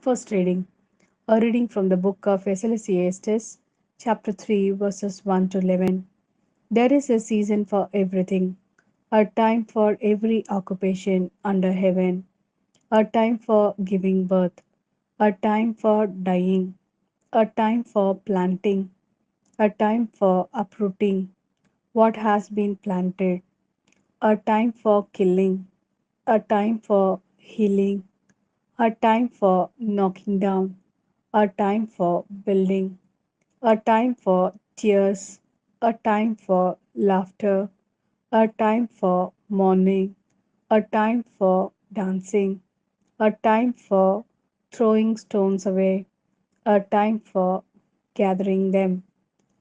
First reading. A reading from the book of Ecclesiastes, chapter 3, verses 1 to 11. There is a season for everything, a time for every occupation under heaven, a time for giving birth, a time for dying, a time for planting, a time for uprooting what has been planted, a time for killing, a time for healing, a time for knocking down, a time for building, a time for tears, a time for laughter, a time for mourning, a time for dancing, a time for throwing stones away, a time for gathering them,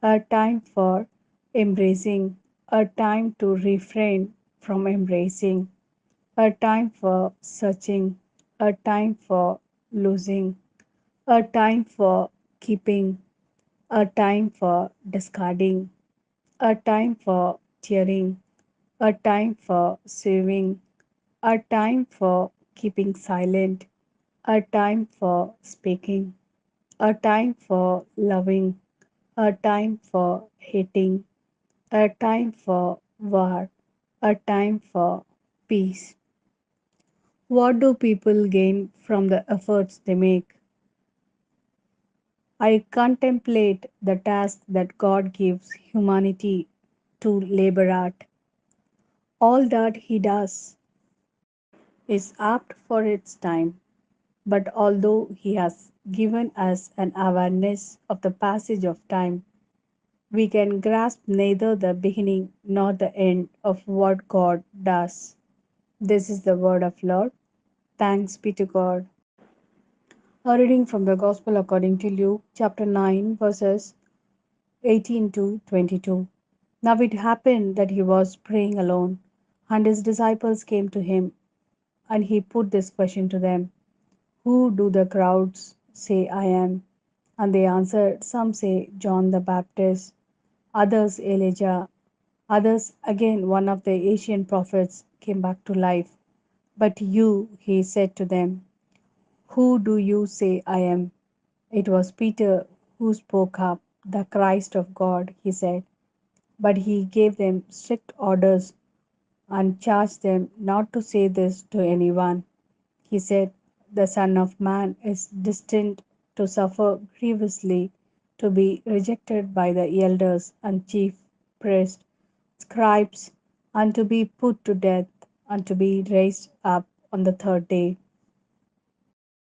a time for embracing, a time to refrain from embracing, a time for searching, a time for losing, a time for keeping, a time for discarding, a time for tearing, a time for saving, a time for keeping silent, a time for speaking, a time for loving, a time for hating, a time for war, a time for peace. What do people gain from the efforts they make? I contemplate the task that God gives humanity to labor at. All that He does is apt for its time, but although He has given us an awareness of the passage of time, we can grasp neither the beginning nor the end of what God does. This is the word of Lord. Thanks be to God. A reading from the Gospel according to Luke, chapter 9, verses 18 to 22. Now it happened that he was praying alone, and his disciples came to him, and he put this question to them: Who do the crowds say I am? And they answered, Some say John the Baptist, others Elijah, others again one of the ancient prophets came back to life. But you, he said to them, who do you say I am? It was Peter who spoke up, the Christ of God, he said. But he gave them strict orders and charged them not to say this to anyone. He said, The Son of Man is destined to suffer grievously, to be rejected by the elders and chief priests, scribes, and to be put to death, and to be raised up on the third day.